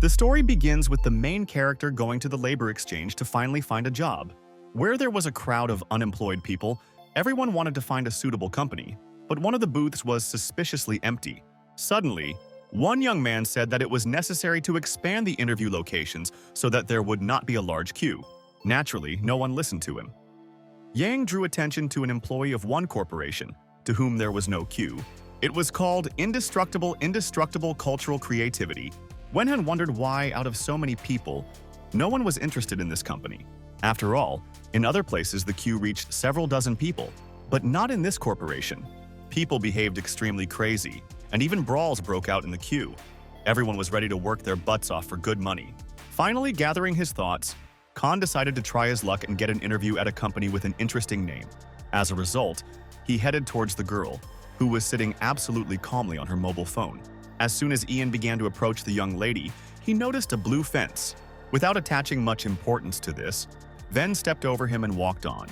The story begins with the main character going to the labor exchange to finally find a job. Where there was a crowd of unemployed people, everyone wanted to find a suitable company, but one of the booths was suspiciously empty. Suddenly, one young man said that it was necessary to expand the interview locations so that there would not be a large queue. Naturally, no one listened to him. Yang drew attention to an employee of one corporation, to whom there was no queue. It was called Indestructible Cultural Creativity. Wenhan wondered why, out of so many people, no one was interested in this company. After all, in other places the queue reached several dozen people, but not in this corporation. People behaved extremely crazy, and even brawls broke out in the queue. Everyone was ready to work their butts off for good money. Finally, gathering his thoughts, Khan decided to try his luck and get an interview at a company with an interesting name. As a result, he headed towards the girl, who was sitting absolutely calmly on her mobile phone. As soon as Ian began to approach the young lady, he noticed a blue fence. Without attaching much importance to this, Ven stepped over him and walked on.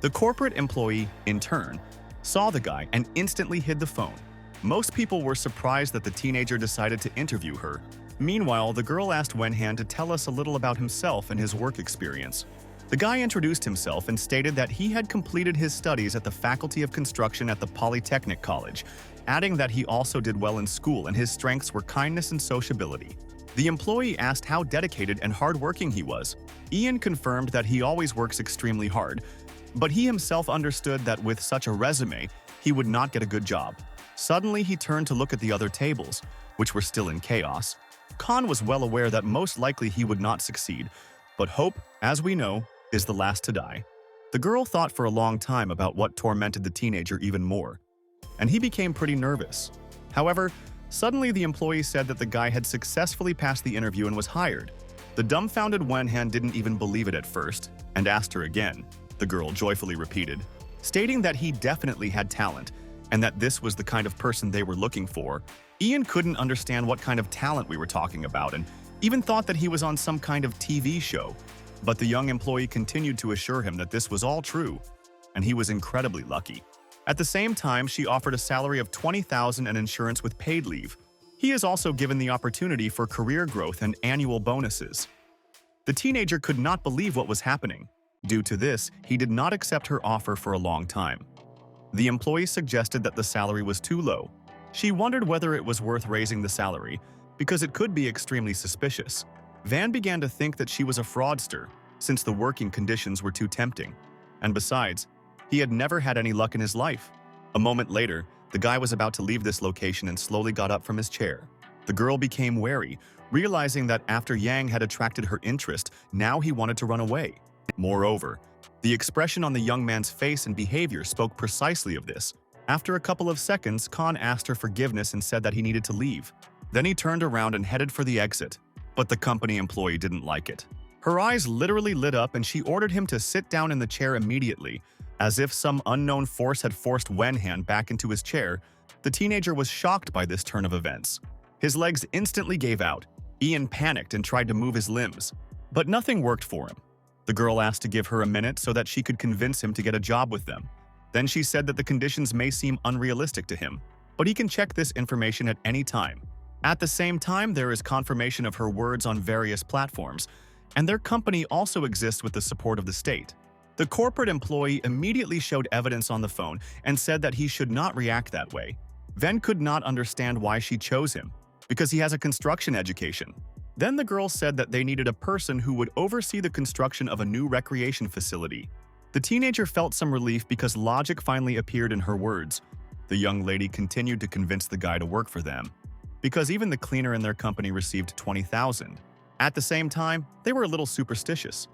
The corporate employee, in turn, saw the guy and instantly hid the phone. Most people were surprised that the teenager decided to interview her. Meanwhile, the girl asked Wenhan to tell us a little about himself and his work experience. The guy introduced himself and stated that he had completed his studies at the Faculty of Construction at the Polytechnic College, adding that he also did well in school and his strengths were kindness and sociability. The employee asked how dedicated and hardworking he was. Ian confirmed that he always works extremely hard, but he himself understood that with such a resume, he would not get a good job. Suddenly, he turned to look at the other tables, which were still in chaos. Khan was well aware that most likely he would not succeed, but hope, as we know, is the last to die. The girl thought for a long time about what tormented the teenager even more, and he became pretty nervous. However, suddenly the employee said that the guy had successfully passed the interview and was hired. The dumbfounded Wenhan didn't even believe it at first, and asked her again. The girl joyfully repeated, stating that he definitely had talent, and that this was the kind of person they were looking for. Ian couldn't understand what kind of talent we were talking about and even thought that he was on some kind of TV show. But the young employee continued to assure him that this was all true, and he was incredibly lucky. At the same time, she offered a salary of $20,000 and insurance with paid leave. He is also given the opportunity for career growth and annual bonuses. The teenager could not believe what was happening. Due to this, he did not accept her offer for a long time. The employee suggested that the salary was too low. She wondered whether it was worth raising the salary, because it could be extremely suspicious. Van began to think that she was a fraudster, since the working conditions were too tempting. And besides, he had never had any luck in his life. A moment later, the guy was about to leave this location and slowly got up from his chair. The girl became wary, realizing that after Yang had attracted her interest, now he wanted to run away. Moreover, the expression on the young man's face and behavior spoke precisely of this. After a couple of seconds, Khan asked her forgiveness and said that he needed to leave. Then he turned around and headed for the exit. But the company employee didn't like it. Her eyes literally lit up and she ordered him to sit down in the chair immediately. As if some unknown force had forced Wenhan back into his chair, the teenager was shocked by this turn of events. His legs instantly gave out. Ian panicked and tried to move his limbs, but nothing worked for him. The girl asked to give her a minute so that she could convince him to get a job with them. Then she said that the conditions may seem unrealistic to him, but he can check this information at any time. At the same time, there is confirmation of her words on various platforms, and their company also exists with the support of the state. The corporate employee immediately showed evidence on the phone and said that he should not react that way. Ven could not understand why she chose him, because he has a construction education. Then the girl said that they needed a person who would oversee the construction of a new recreation facility. The teenager felt some relief because logic finally appeared in her words. The young lady continued to convince the guy to work for them, because even the cleaner in their company received $20,000. At the same time, they were a little superstitious.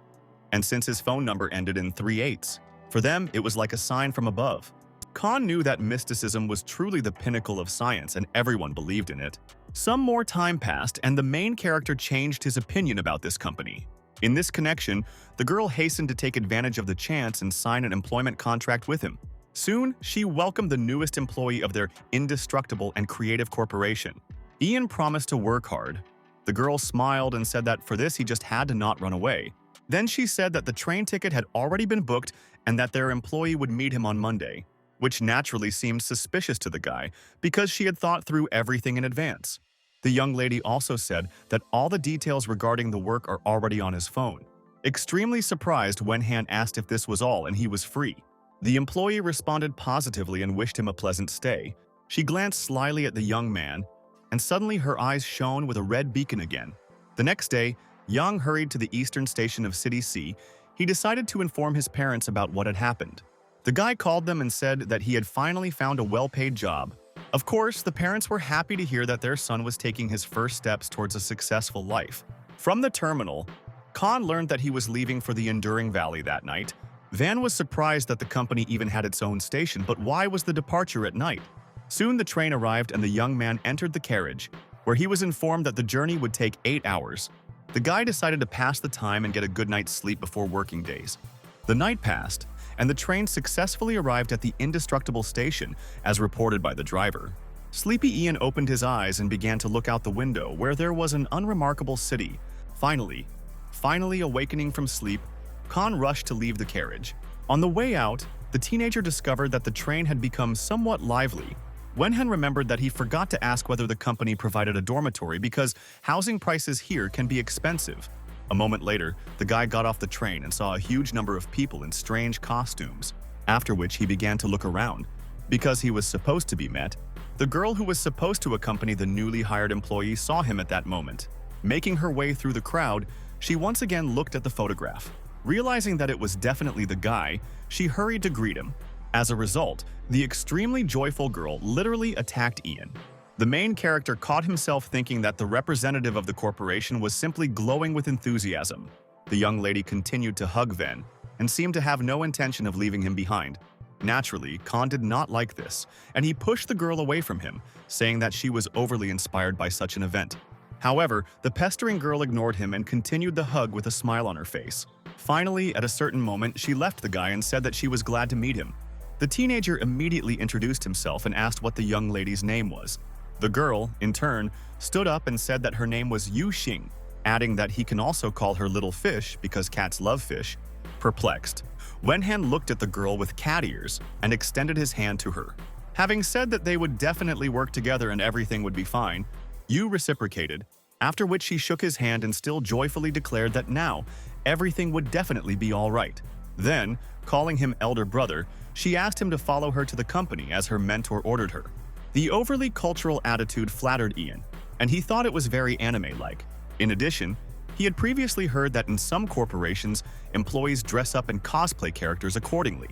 And since his phone number ended in 3/8, for them it was like a sign from above. Khan knew that mysticism was truly the pinnacle of science and everyone believed in it. Some more time passed and the main character changed his opinion about this company. In this connection, the girl hastened to take advantage of the chance and sign an employment contract with him. Soon, she welcomed the newest employee of their indestructible and creative corporation. Ian promised to work hard. The girl smiled and said that for this he just had to not run away. Then she said that the train ticket had already been booked and that their employee would meet him on Monday, which naturally seemed suspicious to the guy because she had thought through everything in advance. The young lady also said that all the details regarding the work are already on his phone. Extremely surprised, Wenhan asked if this was all and he was free. The employee responded positively and wished him a pleasant stay. She glanced slyly at the young man, and suddenly her eyes shone with a red beacon again. The next day, Yang hurried to the eastern station of City C. He decided to inform his parents about what had happened. The guy called them and said that he had finally found a well-paid job. Of course, the parents were happy to hear that their son was taking his first steps towards a successful life. From the terminal, Khan learned that he was leaving for the Enduring Valley that night. Van was surprised that the company even had its own station, but why was the departure at night? Soon the train arrived and the young man entered the carriage, where he was informed that the journey would take 8 hours. The guy decided to pass the time and get a good night's sleep before working days. The night passed, and the train successfully arrived at the indestructible station, as reported by the driver. Sleepy Ian opened his eyes and began to look out the window, where there was an unremarkable city. Finally awakening from sleep, Khan rushed to leave the carriage. On the way out, the teenager discovered that the train had become somewhat lively. Wenhan remembered that he forgot to ask whether the company provided a dormitory because housing prices here can be expensive. A moment later, the guy got off the train and saw a huge number of people in strange costumes, after which he began to look around. Because he was supposed to be met, the girl who was supposed to accompany the newly hired employee saw him at that moment. Making her way through the crowd, she once again looked at the photograph. Realizing that it was definitely the guy, she hurried to greet him. As a result, the extremely joyful girl literally attacked Ian. The main character caught himself thinking that the representative of the corporation was simply glowing with enthusiasm. The young lady continued to hug Ven and seemed to have no intention of leaving him behind. Naturally, Khan did not like this, and he pushed the girl away from him, saying that she was overly inspired by such an event. However, the pestering girl ignored him and continued the hug with a smile on her face. Finally, at a certain moment, she left the guy and said that she was glad to meet him. The teenager immediately introduced himself and asked what the young lady's name was. The girl, in turn, stood up and said that her name was Yu Xing, adding that he can also call her Little Fish because cats love fish. Perplexed, Wenhan looked at the girl with cat ears and extended his hand to her. Having said that they would definitely work together and everything would be fine, Yu reciprocated, after which she shook his hand and still joyfully declared that now everything would definitely be all right. Then, calling him elder brother, she asked him to follow her to the company as her mentor ordered her. The overly cultural attitude flattered Ian, and he thought it was very anime-like. In addition, he had previously heard that in some corporations, employees dress up in cosplay characters accordingly.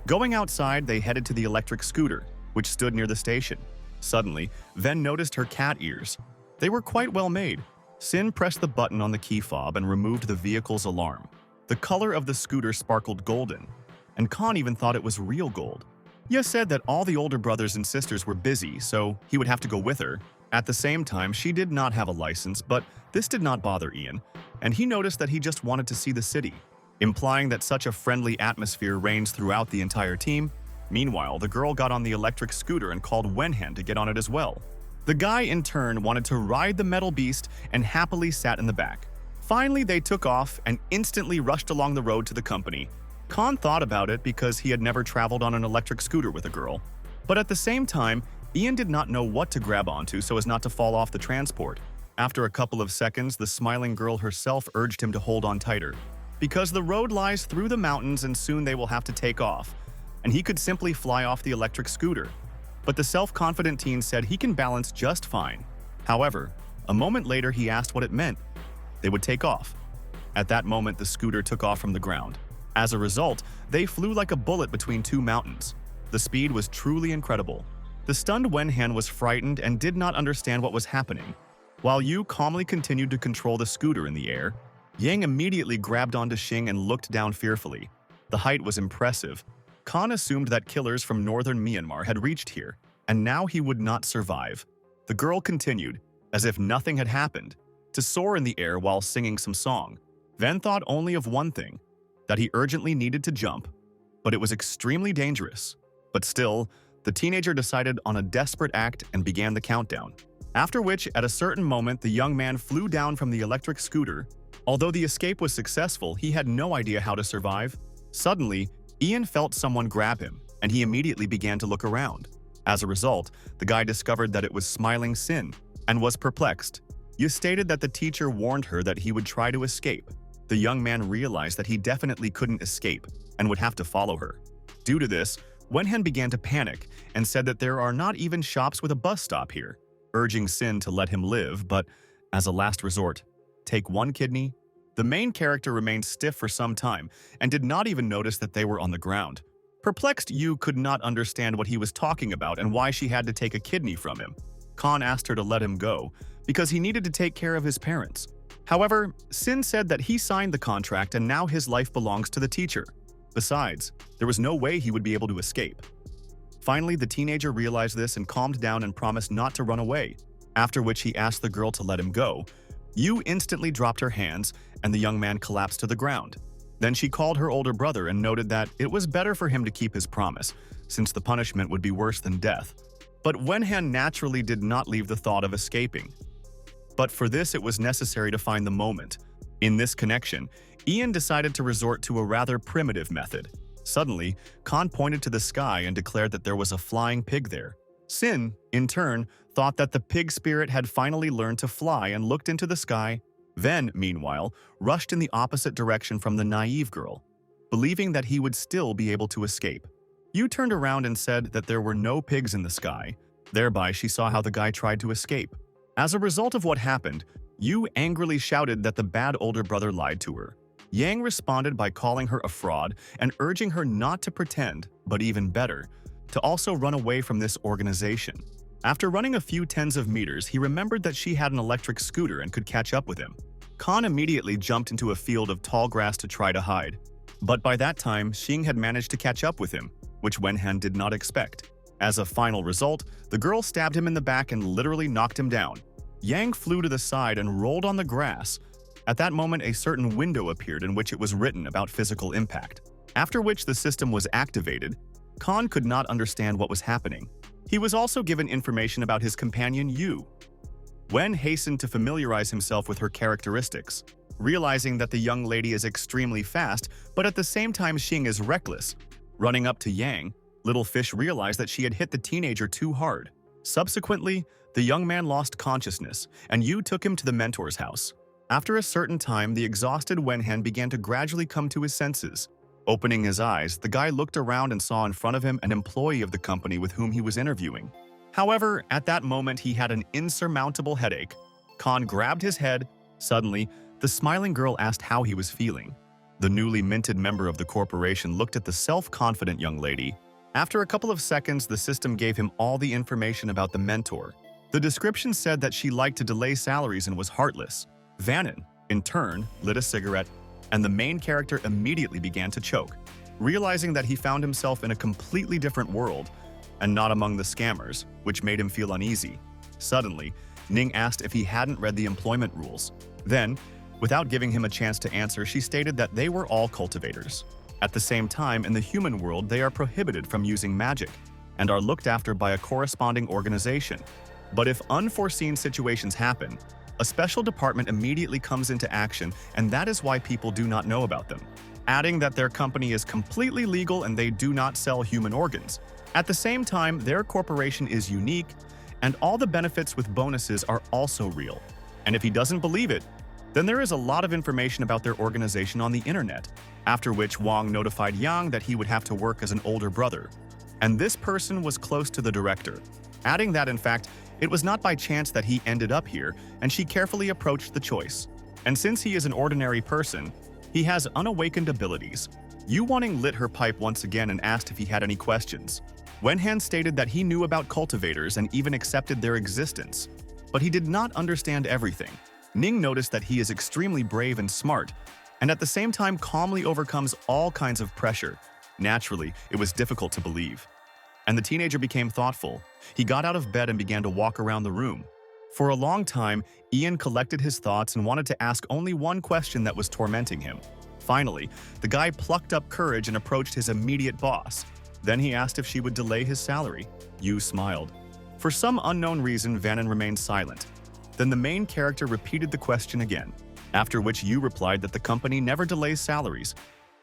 Going outside, they headed to the electric scooter, which stood near the station. Suddenly, Ven noticed her cat ears. They were quite well made. Sin pressed the button on the key fob and removed the vehicle's alarm. The color of the scooter sparkled golden, and Khan even thought it was real gold. Ye said that all the older brothers and sisters were busy, so he would have to go with her. At the same time, she did not have a license, but this did not bother Ian, and he noticed that he just wanted to see the city, implying that such a friendly atmosphere reigns throughout the entire team. Meanwhile, the girl got on the electric scooter and called Wenhan to get on it as well. The guy, in turn, wanted to ride the metal beast and happily sat in the back. Finally, they took off and instantly rushed along the road to the company. Khan thought about it because he had never traveled on an electric scooter with a girl. But at the same time, Ian did not know what to grab onto so as not to fall off the transport. After a couple of seconds, the smiling girl herself urged him to hold on tighter. Because the road lies through the mountains and soon they will have to take off, and he could simply fly off the electric scooter. But the self-confident teen said he can balance just fine. However, a moment later he asked what it meant. They would take off. At that moment, the scooter took off from the ground. As a result, they flew like a bullet between two mountains. The speed was truly incredible. The stunned Wenhan was frightened and did not understand what was happening. While Yu calmly continued to control the scooter in the air, Yang immediately grabbed onto Xing and looked down fearfully. The height was impressive. Khan assumed that killers from northern Myanmar had reached here, and now he would not survive. The girl continued, as if nothing had happened, to soar in the air while singing some song. Ven thought only of one thing, that he urgently needed to jump, but it was extremely dangerous. But still, the teenager decided on a desperate act and began the countdown. After which, at a certain moment, the young man flew down from the electric scooter. Although the escape was successful, he had no idea how to survive. Suddenly, Ian felt someone grab him, and he immediately began to look around. As a result, the guy discovered that it was smiling Sin. and was perplexed. Yu stated that the teacher warned her that he would try to escape. The young man realized that he definitely couldn't escape and would have to follow her. Due to this, Wenhan began to panic and said that there are not even shops with a bus stop here, urging Sin to let him live, but as a last resort, take one kidney. The main character remained stiff for some time and did not even notice that they were on the ground. Perplexed, Yu could not understand what he was talking about and why she had to take a kidney from him. Khan asked her to let him go because he needed to take care of his parents. However, Sin said that he signed the contract and now his life belongs to the teacher. Besides, there was no way he would be able to escape. Finally, the teenager realized this and calmed down and promised not to run away, after which he asked the girl to let him go. Yu instantly dropped her hands and the young man collapsed to the ground. Then she called her older brother and noted that it was better for him to keep his promise, since the punishment would be worse than death. But Wenhan naturally did not leave the thought of escaping. But for this, it was necessary to find the moment. In this connection, Ian decided to resort to a rather primitive method. Suddenly, Khan pointed to the sky and declared that there was a flying pig there. Sin, in turn, thought that the pig spirit had finally learned to fly and looked into the sky. Ven, meanwhile, rushed in the opposite direction from the naive girl, believing that he would still be able to escape. Yu turned around and said that there were no pigs in the sky. Thereby, she saw how the guy tried to escape. As a result of what happened, Yu angrily shouted that the bad older brother lied to her. Yang responded by calling her a fraud and urging her not to pretend, but even better, to also run away from this organization. After running a few tens of meters, he remembered that she had an electric scooter and could catch up with him. Khan immediately jumped into a field of tall grass to try to hide. But by that time, Xing had managed to catch up with him, which Wenhan did not expect. As a final result, the girl stabbed him in the back and literally knocked him down. Yang flew to the side and rolled on the grass. At that moment, a certain window appeared in which it was written about physical impact. After which the system was activated, Khan could not understand what was happening. He was also given information about his companion Yu. Wen hastened to familiarize himself with her characteristics, realizing that the young lady is extremely fast, but at the same time Xing is reckless. Running up to Yang, Little Fish realized that she had hit the teenager too hard. Subsequently, the young man lost consciousness, and Yu took him to the mentor's house. After a certain time, the exhausted Wenhan began to gradually come to his senses. Opening his eyes, the guy looked around and saw in front of him an employee of the company with whom he was interviewing. However, at that moment, he had an insurmountable headache. Khan grabbed his head. Suddenly, the smiling girl asked how he was feeling. The newly minted member of the corporation looked at the self-confident young lady. After a couple of seconds, the system gave him all the information about the mentor. The description said that she liked to delay salaries and was heartless. Vannon, in turn, lit a cigarette, and the main character immediately began to choke, realizing that he found himself in a completely different world and not among the scammers, which made him feel uneasy. Suddenly, Ning asked if he hadn't read the employment rules. Then, without giving him a chance to answer, she stated that they were all cultivators. At the same time, in the human world, they are prohibited from using magic and are looked after by a corresponding organization. But if unforeseen situations happen, a special department immediately comes into action, and that is why people do not know about them, adding that their company is completely legal and they do not sell human organs. At the same time, their corporation is unique, and all the benefits with bonuses are also real. And if he doesn't believe it, then there is a lot of information about their organization on the internet, after which Wang notified Yang that he would have to work as an older brother. And this person was close to the director, adding that in fact, it was not by chance that he ended up here, and she carefully approached the choice. And since he is an ordinary person, he has unawakened abilities. Yu Wanning lit her pipe once again and asked if he had any questions. Wenhan stated that he knew about cultivators and even accepted their existence, but he did not understand everything. Ning noticed that he is extremely brave and smart, and at the same time calmly overcomes all kinds of pressure. Naturally, it was difficult to believe. And the teenager became thoughtful. He got out of bed and began to walk around the room. For a long time, Ian collected his thoughts and wanted to ask only one question that was tormenting him. Finally, the guy plucked up courage and approached his immediate boss. Then he asked if she would delay his salary. Yu smiled. For some unknown reason, Vannon remained silent. Then the main character repeated the question again, after which Yu replied that the company never delays salaries,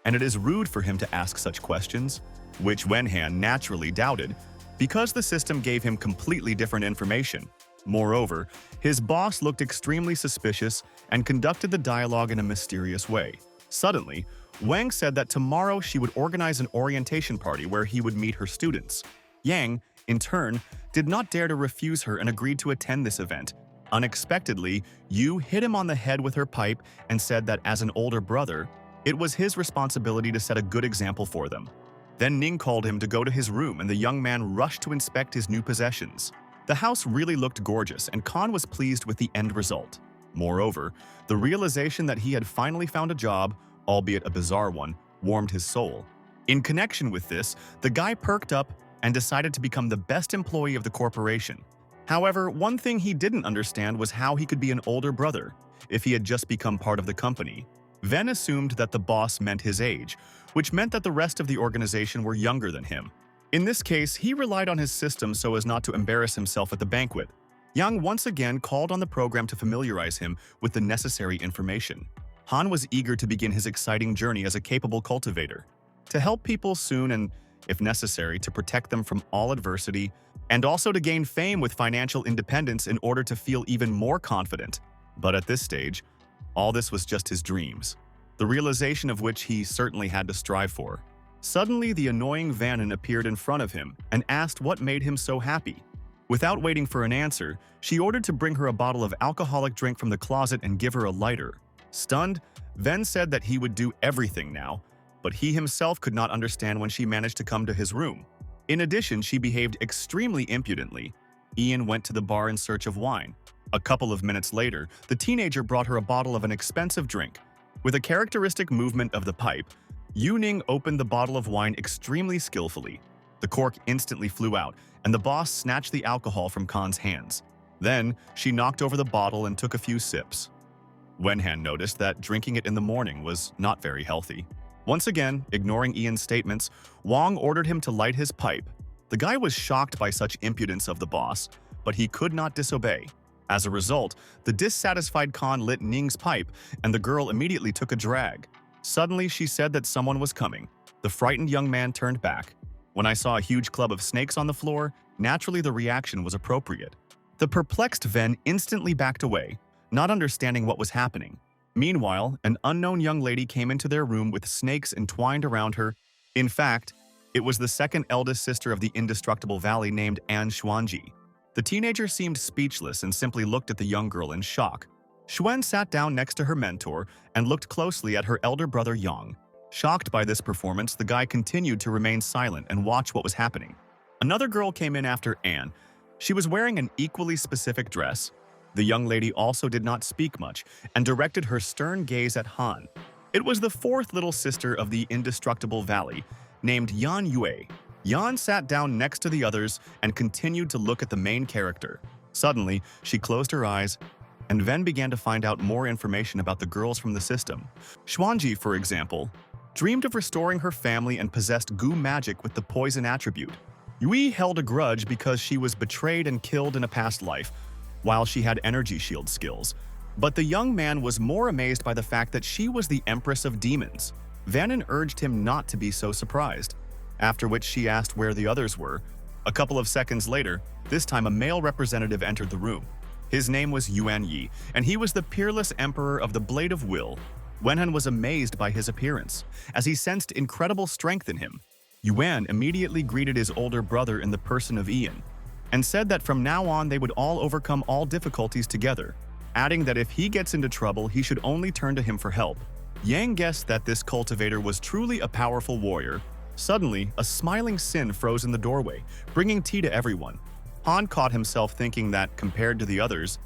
and it is rude for him to ask such questions, which Wenhan naturally doubted, because the system gave him completely different information. Moreover, his boss looked extremely suspicious and conducted the dialogue in a mysterious way. Suddenly, Wang said that tomorrow she would organize an orientation party where he would meet her students. Yang, in turn, did not dare to refuse her and agreed to attend this event. Unexpectedly, Yu hit him on the head with her pipe and said that as an older brother, it was his responsibility to set a good example for them. Then Ning called him to go to his room and the young man rushed to inspect his new possessions. The house really looked gorgeous and Khan was pleased with the end result. Moreover, the realization that he had finally found a job, albeit a bizarre one, warmed his soul. In connection with this, the guy perked up and decided to become the best employee of the corporation. However, one thing he didn't understand was how he could be an older brother if he had just become part of the company. Ven assumed that the boss meant his age, which meant that the rest of the organization were younger than him. In this case, he relied on his system so as not to embarrass himself at the banquet. Yang once again called on the program to familiarize him with the necessary information. Han was eager to begin his exciting journey as a capable cultivator, to help people soon and, if necessary, to protect them from all adversity, and also to gain fame with financial independence in order to feel even more confident. But at this stage, all this was just his dreams, the realization of which he certainly had to strive for. Suddenly, the annoying Vannon appeared in front of him and asked what made him so happy. Without waiting for an answer, she ordered to bring her a bottle of alcoholic drink from the closet and give her a lighter. Stunned, Ven said that he would do everything now, but he himself could not understand when she managed to come to his room. In addition, she behaved extremely impudently. Ian went to the bar in search of wine. A couple of minutes later, the teenager brought her a bottle of an expensive drink. With a characteristic movement of the pipe, Yu Ning opened the bottle of wine extremely skillfully. The cork instantly flew out, and the boss snatched the alcohol from Khan's hands. Then, she knocked over the bottle and took a few sips. Wenhan noticed that drinking it in the morning was not very healthy. Once again, ignoring Ian's statements, Wang ordered him to light his pipe. The guy was shocked by such impudence of the boss, but he could not disobey. As a result, the dissatisfied Khan lit Ning's pipe, and the girl immediately took a drag. Suddenly, she said that someone was coming. The frightened young man turned back. When I saw a huge club of snakes on the floor, naturally the reaction was appropriate. The perplexed Ven instantly backed away, not understanding what was happening. Meanwhile, an unknown young lady came into their room with snakes entwined around her. In fact, it was the second eldest sister of the indestructible valley named An Xuanji. The teenager seemed speechless and simply looked at the young girl in shock. Xuan sat down next to her mentor and looked closely at her elder brother Yang. Shocked by this performance, the guy continued to remain silent and watch what was happening. Another girl came in after Anne. She was wearing an equally specific dress. The young lady also did not speak much and directed her stern gaze at Han. It was the fourth little sister of the indestructible valley, named Yan Yue. Yan sat down next to the others and continued to look at the main character. Suddenly, she closed her eyes, and Ven began to find out more information about the girls from the system. Xuanji, for example, dreamed of restoring her family and possessed goo magic with the poison attribute. Yui held a grudge because she was betrayed and killed in a past life, while she had energy shield skills. But the young man was more amazed by the fact that she was the Empress of Demons. Vannon urged him not to be so surprised, after which she asked where the others were. A couple of seconds later, this time a male representative entered the room. His name was Yuan Yi, and he was the peerless emperor of the Blade of Will. Wenhan was amazed by his appearance, as he sensed incredible strength in him. Yuan immediately greeted his older brother in the person of Ian, and said that from now on they would all overcome all difficulties together, adding that if he gets into trouble, he should only turn to him for help. Yang guessed that this cultivator was truly a powerful warrior. Suddenly, a smiling Sin froze in the doorway, bringing tea to everyone. Han caught himself thinking that, compared to the others,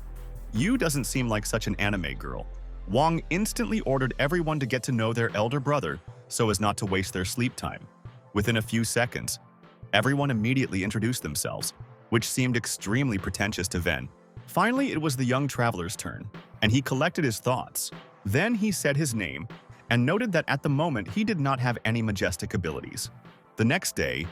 Yu doesn't seem like such an anime girl. Wang instantly ordered everyone to get to know their elder brother so as not to waste their sleep time. Within a few seconds, everyone immediately introduced themselves, which seemed extremely pretentious to Ven. Finally, it was the young traveler's turn, and he collected his thoughts. Then he said his name, and noted that at the moment he did not have any majestic abilities. The next day,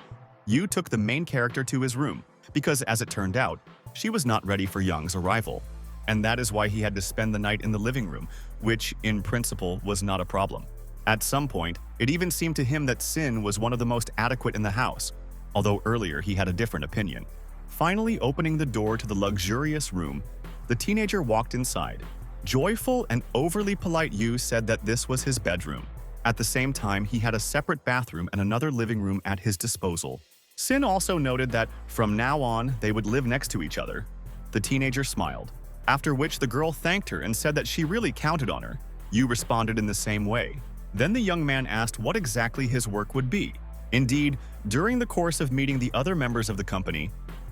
Yu took the main character to his room, because as it turned out, she was not ready for Yang's arrival, and that is why he had to spend the night in the living room, which, in principle, was not a problem. At some point, it even seemed to him that Sin was one of the most adequate in the house, although earlier he had a different opinion. Finally opening the door to the luxurious room, the teenager walked inside. Joyful and overly polite Yu said that this was his bedroom. At the same time, he had a separate bathroom and another living room at his disposal. Sin also noted that from now on, they would live next to each other. The teenager smiled, after which the girl thanked her and said that she really counted on her. Yu responded in the same way. Then the young man asked what exactly his work would be. Indeed, during the course of meeting the other members of the company,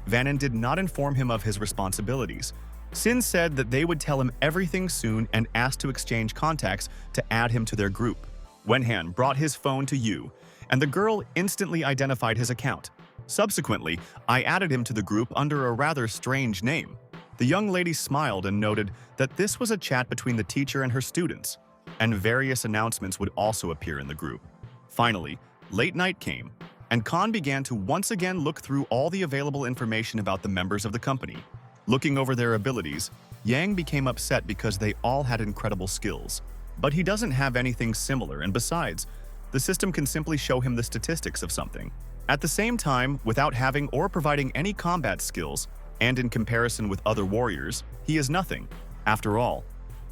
Vanin did not inform him of his responsibilities. Sin said that they would tell him everything soon and asked to exchange contacts to add him to their group. Wenhan brought his phone to Yu, and the girl instantly identified his account. Subsequently, I added him to the group under a rather strange name. The young lady smiled and noted that this was a chat between the teacher and her students, and various announcements would also appear in the group. Finally, late night came, and Khan began to once again look through all the available information about the members of the company. Looking over their abilities, Yang became upset because they all had incredible skills. But he doesn't have anything similar, and besides, the system can simply show him the statistics of something. At the same time, without having or providing any combat skills, and in comparison with other warriors, he is nothing. After all,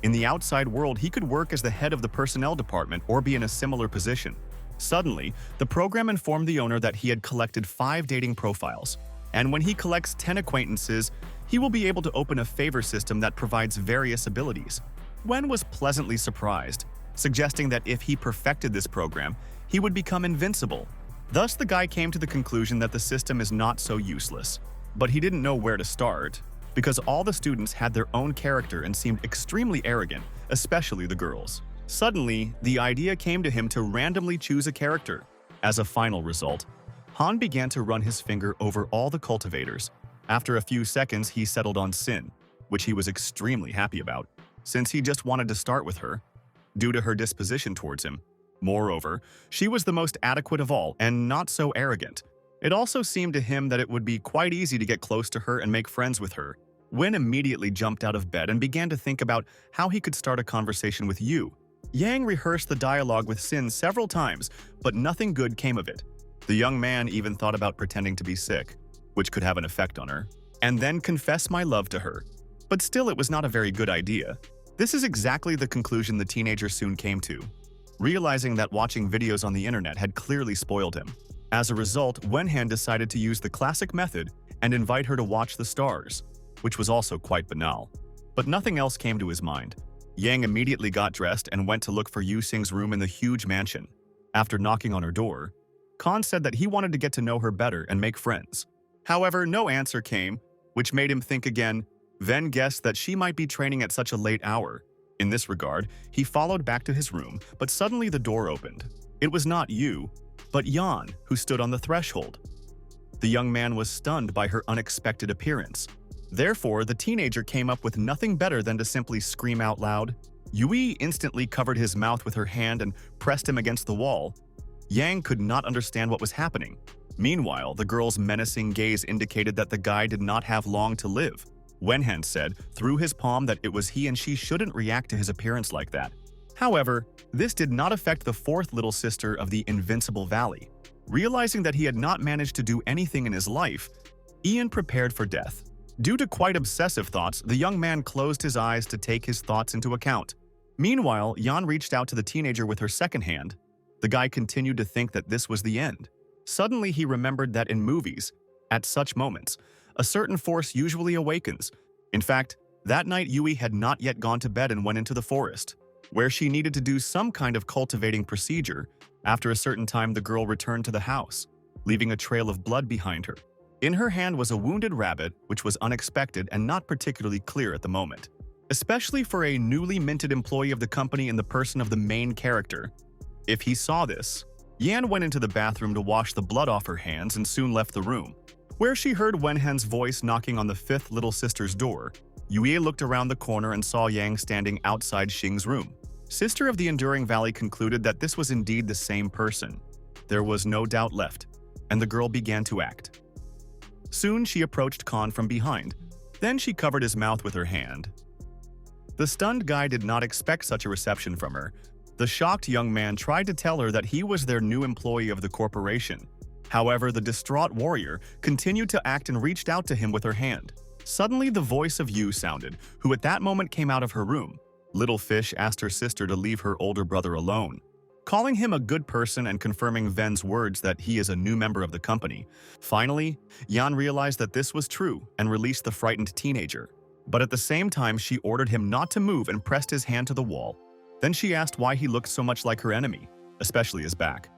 in the outside world, he could work as the head of the personnel department or be in a similar position. Suddenly, the program informed the owner that he had collected 5 dating profiles, and when he collects 10 acquaintances, he will be able to open a favor system that provides various abilities. Wen was pleasantly surprised, suggesting that if he perfected this program, he would become invincible. Thus, the guy came to the conclusion that the system is not so useless. But he didn't know where to start, because all the students had their own character and seemed extremely arrogant, especially the girls. Suddenly, the idea came to him to randomly choose a character. As a final result, Han began to run his finger over all the cultivators. After a few seconds, he settled on Sin, which he was extremely happy about, since he just wanted to start with her, due to her disposition towards him. Moreover, she was the most adequate of all and not so arrogant. It also seemed to him that it would be quite easy to get close to her and make friends with her. Wen immediately jumped out of bed and began to think about how he could start a conversation with Yu. Yang rehearsed the dialogue with Sin several times, but nothing good came of it. The young man even thought about pretending to be sick, which could have an effect on her, and then confess my love to her. But still, it was not a very good idea. This is exactly the conclusion the teenager soon came to, realizing that watching videos on the internet had clearly spoiled him. As a result, Wenhan decided to use the classic method and invite her to watch the stars, which was also quite banal. But nothing else came to his mind. Yang immediately got dressed and went to look for Yu Xing's room in the huge mansion. After knocking on her door, Khan said that he wanted to get to know her better and make friends. However, no answer came, which made him think again. Ven guessed that she might be training at such a late hour. In this regard, he followed back to his room, but suddenly the door opened. It was not Yu, but Yan, who stood on the threshold. The young man was stunned by her unexpected appearance. Therefore, the teenager came up with nothing better than to simply scream out loud. Yui instantly covered his mouth with her hand and pressed him against the wall. Yang could not understand what was happening. Meanwhile, the girl's menacing gaze indicated that the guy did not have long to live. Wenhan said through his palm that it was he and she shouldn't react to his appearance like that. However, this did not affect the fourth little sister of the Invincible Valley. Realizing that he had not managed to do anything in his life, Ian prepared for death. Due to quite obsessive thoughts, the young man closed his eyes to take his thoughts into account. Meanwhile, Yan reached out to the teenager with her second hand. The guy continued to think that this was the end. Suddenly, he remembered that in movies, at such moments, a certain force usually awakens. In fact, that night Yui had not yet gone to bed and went into the forest, where she needed to do some kind of cultivating procedure. After a certain time, the girl returned to the house, leaving a trail of blood behind her. In her hand was a wounded rabbit, which was unexpected and not particularly clear at the moment, especially for a newly minted employee of the company in the person of the main character. If he saw this, Yan went into the bathroom to wash the blood off her hands and soon left the room, where she heard Wenhan's voice knocking on the fifth little sister's door. Yue looked around the corner and saw Yang standing outside Xing's room. Sister of the Enduring Valley concluded that this was indeed the same person. There was no doubt left, and the girl began to act. Soon she approached Khan from behind. Then she covered his mouth with her hand. The stunned guy did not expect such a reception from her. The shocked young man tried to tell her that he was their new employee of the corporation. However, the distraught warrior continued to act and reached out to him with her hand. Suddenly, the voice of Yu sounded, who at that moment came out of her room. Little Fish asked her sister to leave her older brother alone, calling him a good person and confirming Ven's words that he is a new member of the company. Finally, Yan realized that this was true and released the frightened teenager. But at the same time, she ordered him not to move and pressed his hand to the wall. Then she asked why he looked so much like her enemy, especially his back.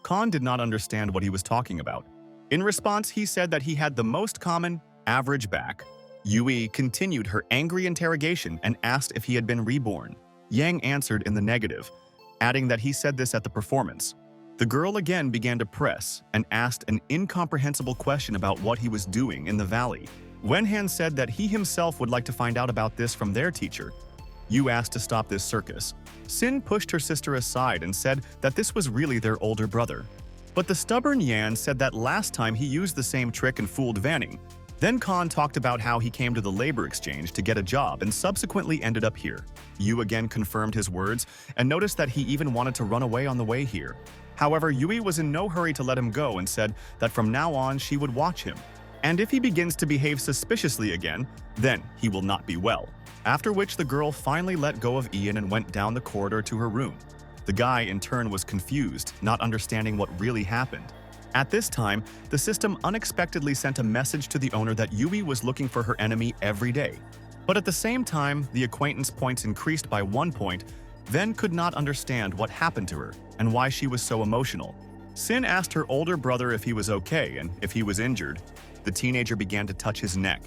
Khan did not understand what he was talking about. In response, he said that he had the most common, average back. Yui continued her angry interrogation and asked if he had been reborn. Yang answered in the negative, adding that he said this at the performance. The girl again began to press and asked an incomprehensible question about what he was doing in the valley. Wenhan said that he himself would like to find out about this from their teacher. Yu asked to stop this circus. Sin pushed her sister aside and said that this was really their older brother. But the stubborn Yan said that last time he used the same trick and fooled Vanning. Then Khan talked about how he came to the labor exchange to get a job and subsequently ended up here. Yu again confirmed his words and noticed that he even wanted to run away on the way here. However, Yui was in no hurry to let him go and said that from now on she would watch him. And if he begins to behave suspiciously again, then he will not be well. After which the girl finally let go of Ian and went down the corridor to her room. The guy in turn was confused, not understanding what really happened. At this time, the system unexpectedly sent a message to the owner that Yui was looking for her enemy every day. But at the same time, the acquaintance points increased by 1 point. Ven could not understand what happened to her and why she was so emotional. Sin asked her older brother if he was okay and if he was injured. The teenager began to touch his neck,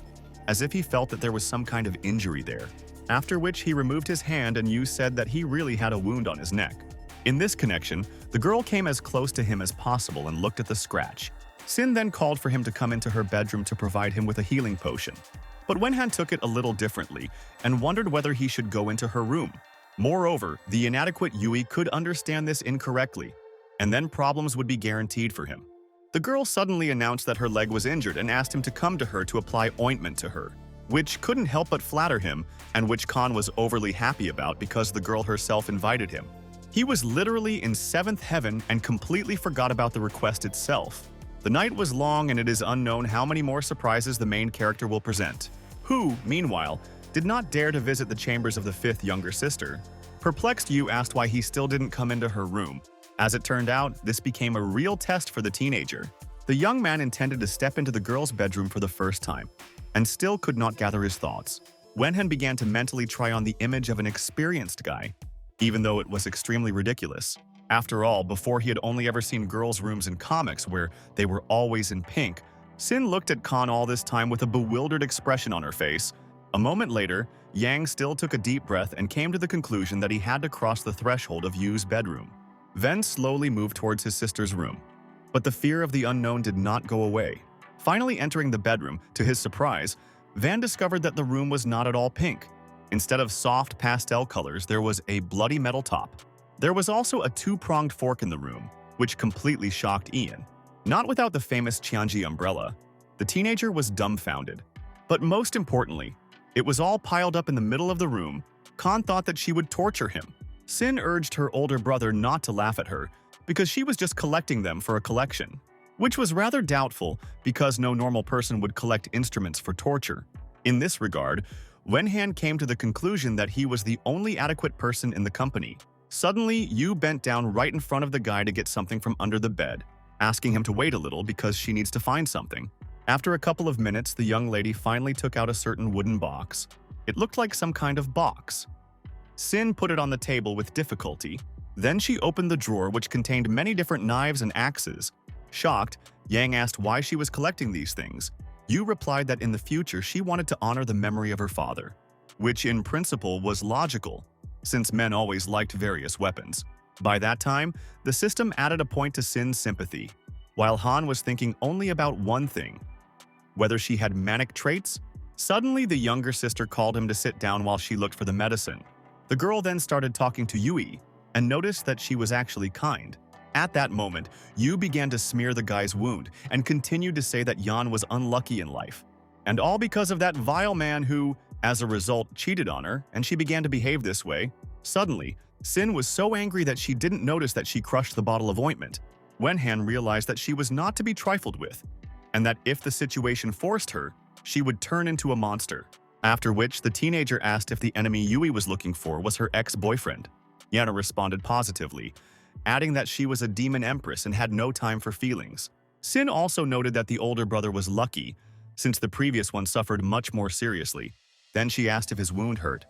as if he felt that there was some kind of injury there. After which he removed his hand and Yu said that he really had a wound on his neck. In this connection, the girl came as close to him as possible and looked at the scratch. Sin then called for him to come into her bedroom to provide him with a healing potion. But Wenhan took it a little differently and wondered whether he should go into her room. Moreover, the inadequate Yui could understand this incorrectly, and then problems would be guaranteed for him. The girl suddenly announced that her leg was injured and asked him to come to her to apply ointment to her, which couldn't help but flatter him and which Khan was overly happy about because the girl herself invited him. He was literally in 7th heaven and completely forgot about the request itself. The night was long and it is unknown how many more surprises the main character will present, who, meanwhile, did not dare to visit the chambers of the 5th younger sister. Perplexed, Yu asked why he still didn't come into her room. As it turned out, this became a real test for the teenager. The young man intended to step into the girl's bedroom for the first time, and still could not gather his thoughts. Wenhan began to mentally try on the image of an experienced guy, even though it was extremely ridiculous. After all, before he had only ever seen girls' rooms in comics where they were always in pink, Sin looked at Khan all this time with a bewildered expression on her face. A moment later, Yang still took a deep breath and came to the conclusion that he had to cross the threshold of Yu's bedroom. Ven slowly moved towards his sister's room, but the fear of the unknown did not go away. Finally entering the bedroom, to his surprise, Van discovered that the room was not at all pink. Instead of soft pastel colors, there was a bloody metal top. There was also a 2-pronged fork in the room, which completely shocked Ian. Not without the famous Tianji umbrella. The teenager was dumbfounded. But most importantly, it was all piled up in the middle of the room. Khan thought that she would torture him. Sin urged her older brother not to laugh at her, because she was just collecting them for a collection, which was rather doubtful because no normal person would collect instruments for torture. In this regard, Wenhan came to the conclusion that he was the only adequate person in the company. Suddenly, Yu bent down right in front of the guy to get something from under the bed, asking him to wait a little because she needs to find something. After a couple of minutes, the young lady finally took out a certain wooden box. It looked like some kind of box. Sin put it on the table with difficulty. Then she opened the drawer, which contained many different knives and axes. Shocked, Yang asked why she was collecting these things. Yu replied that in the future she wanted to honor the memory of her father, which in principle was logical, since men always liked various weapons. By that time, the system added a point to Sin's sympathy, while Han was thinking only about one thing: whether she had manic traits. Suddenly, the younger sister called him to sit down while she looked for the medicine. The girl then started talking to Yui and noticed that she was actually kind. At that moment, Yu began to smear the guy's wound and continued to say that Yan was unlucky in life. And all because of that vile man who, as a result, cheated on her, and she began to behave this way. Suddenly, Sin was so angry that she didn't notice that she crushed the bottle of ointment. Wenhan realized that she was not to be trifled with, and that if the situation forced her, she would turn into a monster. After which, the teenager asked if the enemy Yui was looking for was her ex-boyfriend. Yana responded positively, adding that she was a demon empress and had no time for feelings. Sin also noted that the older brother was lucky, since the previous one suffered much more seriously. Then she asked if his wound hurt.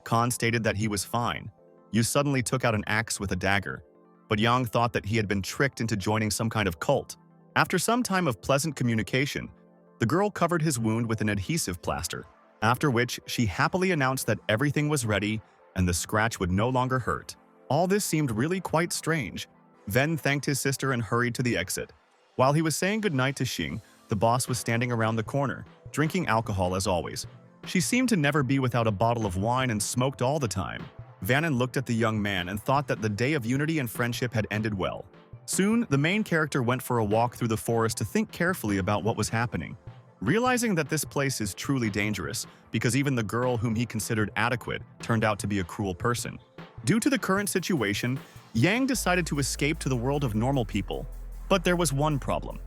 Khan stated that he was fine. Yu suddenly took out an axe with a dagger, but Yang thought that he had been tricked into joining some kind of cult. After some time of pleasant communication, the girl covered his wound with an adhesive plaster, after which she happily announced that everything was ready and the scratch would no longer hurt. All this seemed really quite strange. Ven thanked his sister and hurried to the exit. While he was saying goodnight to Xing, the boss was standing around the corner, drinking alcohol as always. She seemed to never be without a bottle of wine and smoked all the time. Vannon looked at the young man and thought that the day of unity and friendship had ended well. Soon, the main character went for a walk through the forest to think carefully about what was happening. Realizing that this place is truly dangerous, because even the girl whom he considered adequate turned out to be a cruel person. Due to the current situation, Yang decided to escape to the world of normal people. But there was one problem.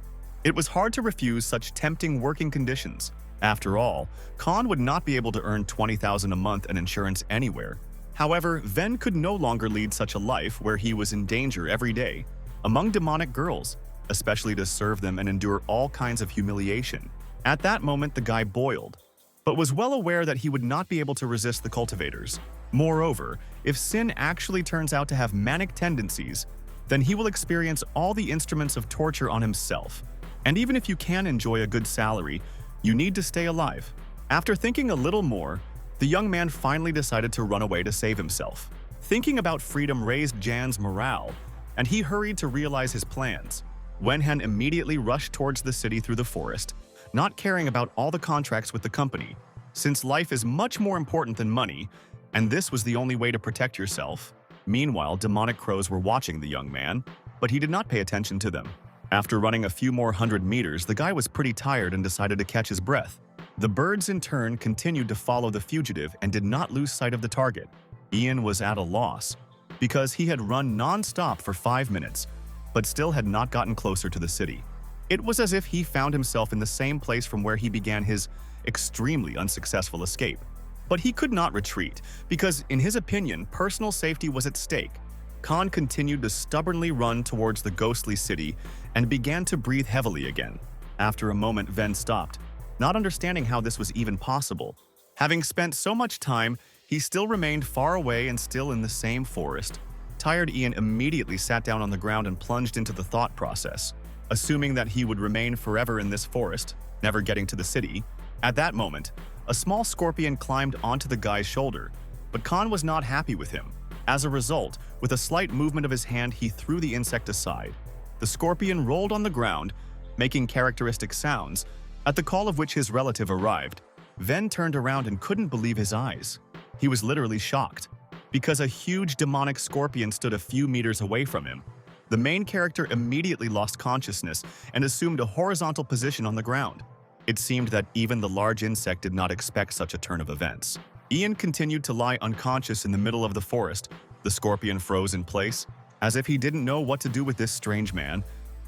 It was hard to refuse such tempting working conditions. After all, Khan would not be able to earn 20,000 a month in insurance anywhere. However, Ven could no longer lead such a life where he was in danger every day, among demonic girls, especially to serve them and endure all kinds of humiliation. At that moment, the guy boiled, but was well aware that he would not be able to resist the cultivators. Moreover, if Sin actually turns out to have manic tendencies, then he will experience all the instruments of torture on himself. And even if you can enjoy a good salary, you need to stay alive. After thinking a little more, the young man finally decided to run away to save himself. Thinking about freedom raised Jan's morale, and he hurried to realize his plans. Wenhan immediately rushed towards the city through the forest, not caring about all the contracts with the company, since life is much more important than money, and this was the only way to protect yourself. Meanwhile, demonic crows were watching the young man, but he did not pay attention to them. After running a few more 100 meters, the guy was pretty tired and decided to catch his breath. The birds in turn continued to follow the fugitive and did not lose sight of the target. Ian was at a loss, because he had run non-stop for 5 minutes, but still had not gotten closer to the city. It was as if he found himself in the same place from where he began his extremely unsuccessful escape. But he could not retreat, because in his opinion, personal safety was at stake. Khan continued to stubbornly run towards the ghostly city and began to breathe heavily again. After a moment, Ven stopped, not understanding how this was even possible. Having spent so much time, he still remained far away and still in the same forest. Tired Ian immediately sat down on the ground and plunged into the thought process, assuming that he would remain forever in this forest, never getting to the city. At that moment, a small scorpion climbed onto the guy's shoulder, but Khan was not happy with him. As a result, with a slight movement of his hand, he threw the insect aside. The scorpion rolled on the ground, making characteristic sounds, at the call of which his relative arrived. Ven turned around and couldn't believe his eyes. He was literally shocked, because a huge demonic scorpion stood a few meters away from him. The main character immediately lost consciousness and assumed a horizontal position on the ground. It seemed that even the large insect did not expect such a turn of events. Ian continued to lie unconscious in the middle of the forest. The scorpion froze in place, as if he didn't know what to do with this strange man,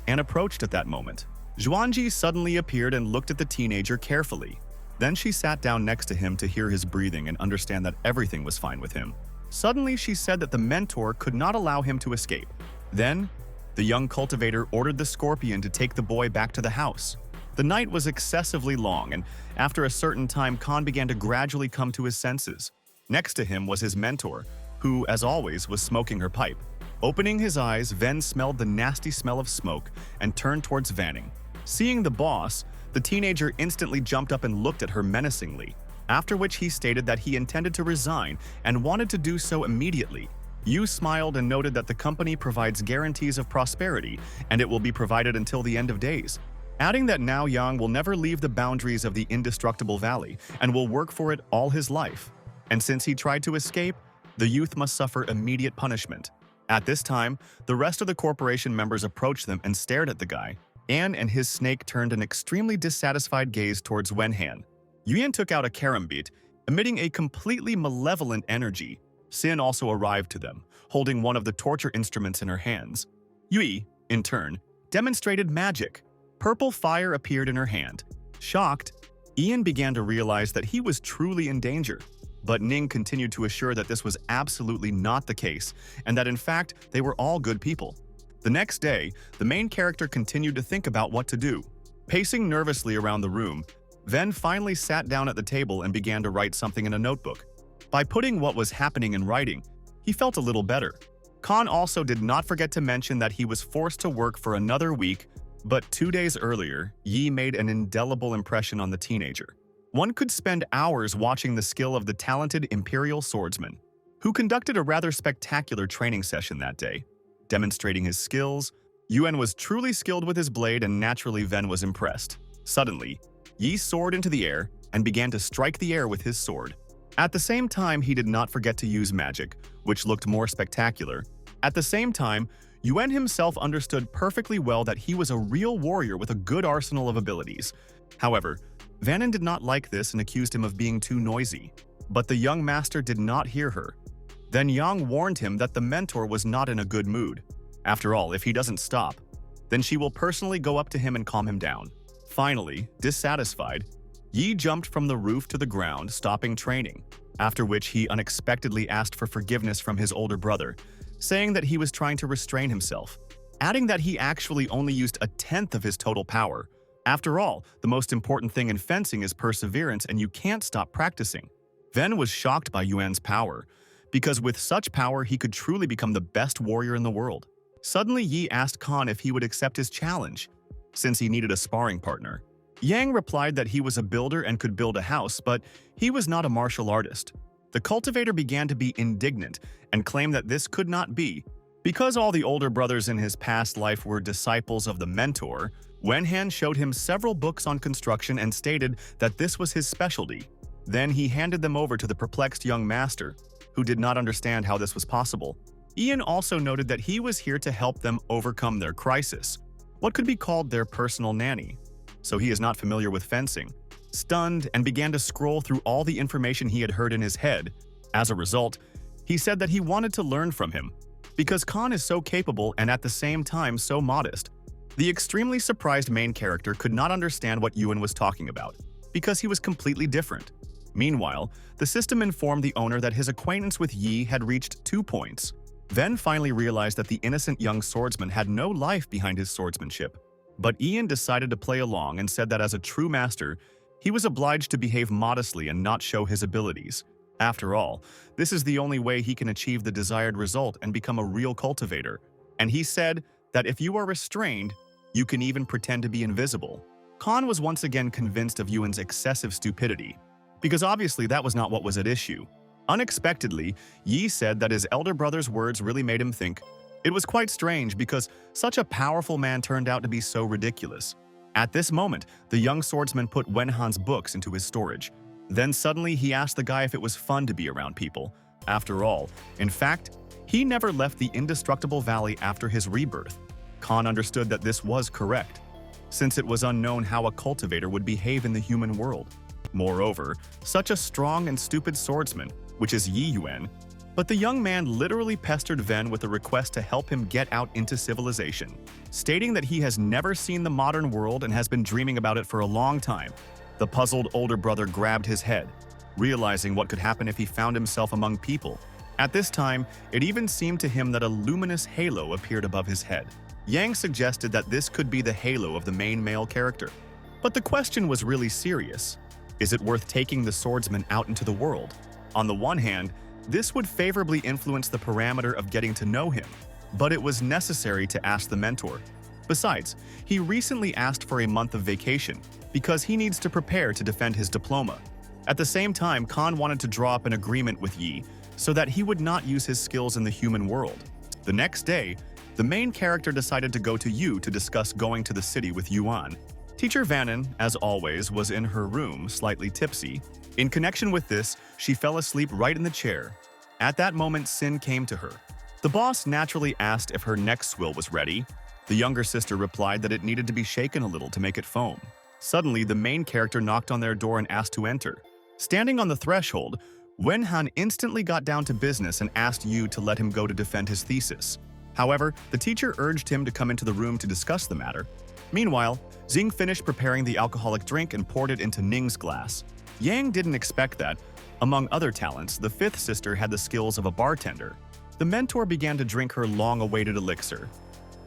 and approached at that moment. Zhuangji suddenly appeared and looked at the teenager carefully. Then she sat down next to him to hear his breathing and understand that everything was fine with him. Suddenly, she said that the mentor could not allow him to escape. Then, the young cultivator ordered the scorpion to take the boy back to the house. The night was excessively long, and after a certain time, Khan began to gradually come to his senses. Next to him was his mentor, who, as always, was smoking her pipe. Opening his eyes, Ven smelled the nasty smell of smoke and turned towards Vanning. Seeing the boss, the teenager instantly jumped up and looked at her menacingly, after which he stated that he intended to resign and wanted to do so immediately. Yu smiled and noted that the company provides guarantees of prosperity, and it will be provided until the end of days, adding that now Yang will never leave the boundaries of the indestructible valley and will work for it all his life. And since he tried to escape, the youth must suffer immediate punishment. At this time, the rest of the corporation members approached them and stared at the guy. An and his snake turned an extremely dissatisfied gaze towards Wenhan. Yuan took out a karambit, emitting a completely malevolent energy. Sin also arrived to them, holding one of the torture instruments in her hands. Yui, in turn, demonstrated magic. Purple fire appeared in her hand. Shocked, Ian began to realize that he was truly in danger. But Ning continued to assure that this was absolutely not the case, and that in fact, they were all good people. The next day, the main character continued to think about what to do. Pacing nervously around the room, Ven finally sat down at the table and began to write something in a notebook. By putting what was happening in writing, he felt a little better. Khan also did not forget to mention that he was forced to work for another week, but 2 days earlier, Yi made an indelible impression on the teenager. One could spend hours watching the skill of the talented Imperial swordsman, who conducted a rather spectacular training session that day. Demonstrating his skills, Yuan was truly skilled with his blade and naturally Ven was impressed. Suddenly, Yi soared into the air and began to strike the air with his sword. At the same time, he did not forget to use magic, which looked more spectacular. At the same time, Yuan himself understood perfectly well that he was a real warrior with a good arsenal of abilities. However, Vannon did not like this and accused him of being too noisy. But the young master did not hear her. Then Yang warned him that the mentor was not in a good mood. After all, if he doesn't stop, then she will personally go up to him and calm him down. Finally, dissatisfied, Yi jumped from the roof to the ground, stopping training, after which he unexpectedly asked for forgiveness from his older brother, saying that he was trying to restrain himself, adding that he actually only used a tenth of his total power. After all, the most important thing in fencing is perseverance and you can't stop practicing. Ven was shocked by Yuan's power, because with such power he could truly become the best warrior in the world. Suddenly Yi asked Khan if he would accept his challenge, since he needed a sparring partner. Yang replied that he was a builder and could build a house, but he was not a martial artist. The cultivator began to be indignant and claimed that this could not be. Because all the older brothers in his past life were disciples of the mentor, Wenhan showed him several books on construction and stated that this was his specialty. Then he handed them over to the perplexed young master, who did not understand how this was possible. Ian also noted that he was here to help them overcome their crisis, what could be called their personal nanny. So he is not familiar with fencing. Stunned and began to scroll through all the information he had heard in his head. As a result, he said that he wanted to learn from him, because Khan is so capable and at the same time so modest. The extremely surprised main character could not understand what Yuan was talking about, because he was completely different. Meanwhile, the system informed the owner that his acquaintance with Yi had reached 2 points. Ven finally realized that the innocent young swordsman had no life behind his swordsmanship. But Ian decided to play along and said that as a true master, he was obliged to behave modestly and not show his abilities. After all, this is the only way he can achieve the desired result and become a real cultivator. And he said that if you are restrained, you can even pretend to be invisible. Khan was once again convinced of Yuan's excessive stupidity, because obviously that was not what was at issue. Unexpectedly, Yi said that his elder brother's words really made him think. It was quite strange because such a powerful man turned out to be so ridiculous. At this moment, the young swordsman put Wenhan's books into his storage. Then suddenly he asked the guy if it was fun to be around people. After all, in fact, he never left the indestructible valley after his rebirth. Khan understood that this was correct, since it was unknown how a cultivator would behave in the human world. Moreover, such a strong and stupid swordsman, which is Yi Yuan, but the young man literally pestered Ven with a request to help him get out into civilization, stating that he has never seen the modern world and has been dreaming about it for a long time. The puzzled older brother grabbed his head, realizing what could happen if he found himself among people. At this time, it even seemed to him that a luminous halo appeared above his head. Yang suggested that this could be the halo of the main male character. But the question was really serious. Is it worth taking the swordsman out into the world? On the one hand, this would favorably influence the parameter of getting to know him, but it was necessary to ask the mentor. Besides, he recently asked for a month of vacation because he needs to prepare to defend his diploma. At the same time, Khan wanted to draw up an agreement with Yi so that he would not use his skills in the human world. The next day, the main character decided to go to Yu to discuss going to the city with Yuan. Teacher Vannon, as always, was in her room, slightly tipsy. In connection with this, she fell asleep right in the chair. At that moment, Sin came to her. The boss naturally asked if her neck swill was ready. The younger sister replied that it needed to be shaken a little to make it foam. Suddenly, the main character knocked on their door and asked to enter. Standing on the threshold, Wenhan instantly got down to business and asked Yu to let him go to defend his thesis. However, the teacher urged him to come into the room to discuss the matter. Meanwhile, Xing finished preparing the alcoholic drink and poured it into Ning's glass. Yang didn't expect that. Among other talents, the fifth sister had the skills of a bartender. The mentor began to drink her long-awaited elixir.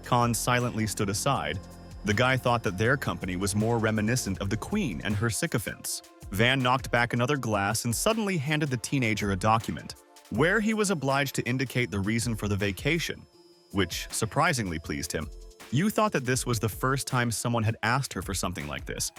Khan silently stood aside. The guy thought that their company was more reminiscent of the queen and her sycophants. Van knocked back another glass and suddenly handed the teenager a document, where he was obliged to indicate the reason for the vacation, which surprisingly pleased him. You thought that this was the first time someone had asked her for something like this,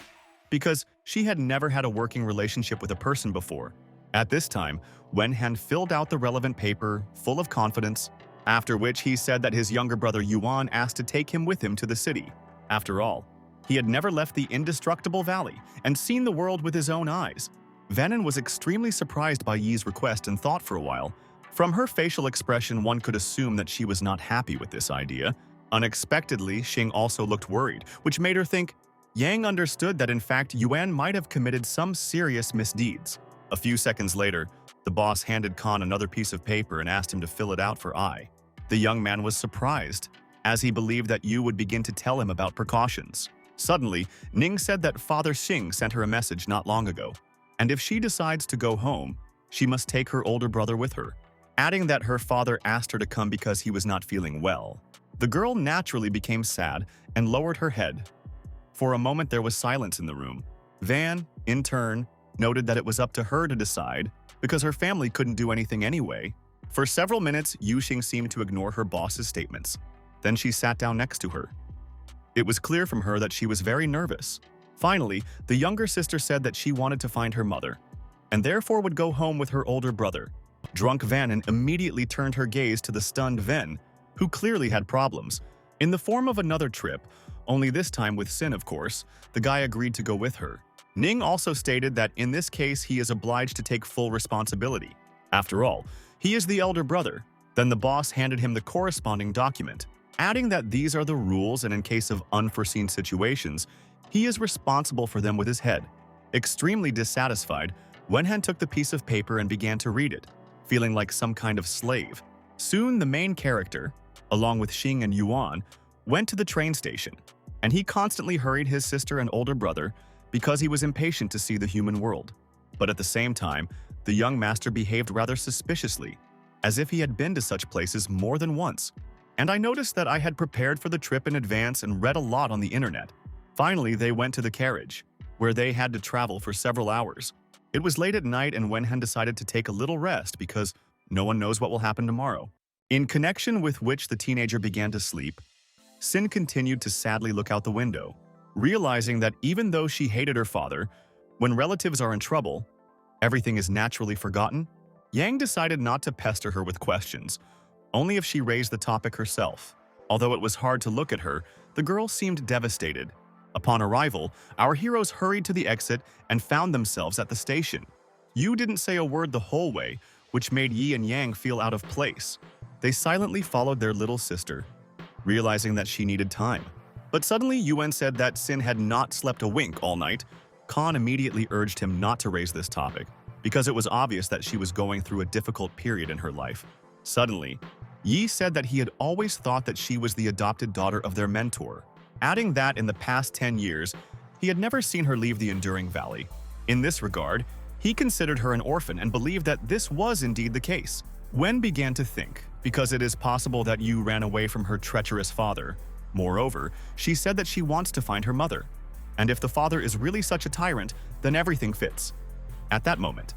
because she had never had a working relationship with a person before. At this time, Wenhan filled out the relevant paper, full of confidence, after which he said that his younger brother Yuan asked to take him with him to the city. After all, he had never left the indestructible valley and seen the world with his own eyes. Venon was extremely surprised by Yi's request and thought for a while. From her facial expression, one could assume that she was not happy with this idea. Unexpectedly, Xing also looked worried, which made her think Yang understood that in fact Yuan might have committed some serious misdeeds. A few seconds later, the boss handed Khan another piece of paper and asked him to fill it out for Ai. The young man was surprised, as he believed that Yu would begin to tell him about precautions. Suddenly, Ning said that Father Xing sent her a message not long ago, and if she decides to go home, she must take her older brother with her, adding that her father asked her to come because he was not feeling well. The girl naturally became sad and lowered her head. For a moment there was silence in the room. Van, in turn, noted that it was up to her to decide because her family couldn't do anything anyway. For several minutes, Yuxing seemed to ignore her boss's statements. Then she sat down next to her. It was clear from her that she was very nervous. Finally, the younger sister said that she wanted to find her mother, and therefore would go home with her older brother. Drunk Vanon immediately turned her gaze to the stunned Ven, who clearly had problems. In the form of another trip, only this time with Sin of course, the guy agreed to go with her. Ning also stated that in this case he is obliged to take full responsibility. After all, he is the elder brother. Then the boss handed him the corresponding document, adding that these are the rules and in case of unforeseen situations, he is responsible for them with his head. Extremely dissatisfied, Wenhan took the piece of paper and began to read it, feeling like some kind of slave. Soon the main character, along with Xing and Yuan, went to the train station, and he constantly hurried his sister and older brother because he was impatient to see the human world. But at the same time, the young master behaved rather suspiciously, as if he had been to such places more than once. And I noticed that I had prepared for the trip in advance and read a lot on the internet. Finally, they went to the carriage, where they had to travel for several hours. It was late at night and Wenhan decided to take a little rest because no one knows what will happen tomorrow. In connection with which the teenager began to sleep, Sin continued to sadly look out the window, realizing that even though she hated her father, when relatives are in trouble, everything is naturally forgotten. Yang decided not to pester her with questions, only if she raised the topic herself. Although it was hard to look at her, the girl seemed devastated. Upon arrival, our heroes hurried to the exit and found themselves at the station. Yu didn't say a word the whole way, which made Yi and Yang feel out of place. They silently followed their little sister, realizing that she needed time. But suddenly Yuan said that Sin had not slept a wink all night. Khan immediately urged him not to raise this topic, because it was obvious that she was going through a difficult period in her life. Suddenly, Yi said that he had always thought that she was the adopted daughter of their mentor, adding that in the past 10 years, he had never seen her leave the Enduring Valley. In this regard, he considered her an orphan and believed that this was indeed the case. Wen began to think, because it is possible that Yu ran away from her treacherous father. Moreover, she said that she wants to find her mother. And if the father is really such a tyrant, then everything fits. At that moment,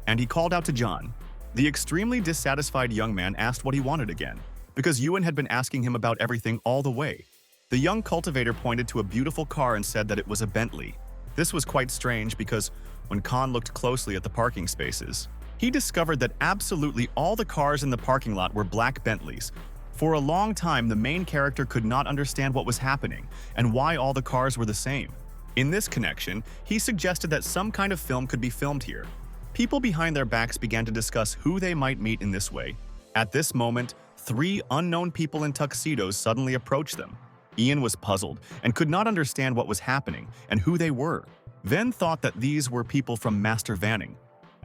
and he called out to John. The extremely dissatisfied young man asked what he wanted again, because Yuan had been asking him about everything all the way. The young cultivator pointed to a beautiful car and said that it was a Bentley. This was quite strange because when Khan looked closely at the parking spaces, he discovered that absolutely all the cars in the parking lot were black Bentleys. For a long time, the main character could not understand what was happening and why all the cars were the same. In this connection, he suggested that some kind of film could be filmed here. People behind their backs began to discuss who they might meet in this way. At this moment, 3 unknown people in tuxedos suddenly approached them. Ian was puzzled and could not understand what was happening and who they were. Ven thought that these were people from Master Vanning,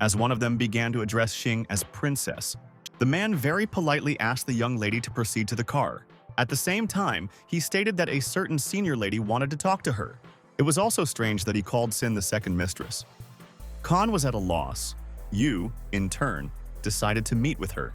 as one of them began to address Xing as Princess. The man very politely asked the young lady to proceed to the car. At the same time, he stated that a certain senior lady wanted to talk to her. It was also strange that he called Sin the second mistress. Khan was at a loss. Yu, in turn, decided to meet with her,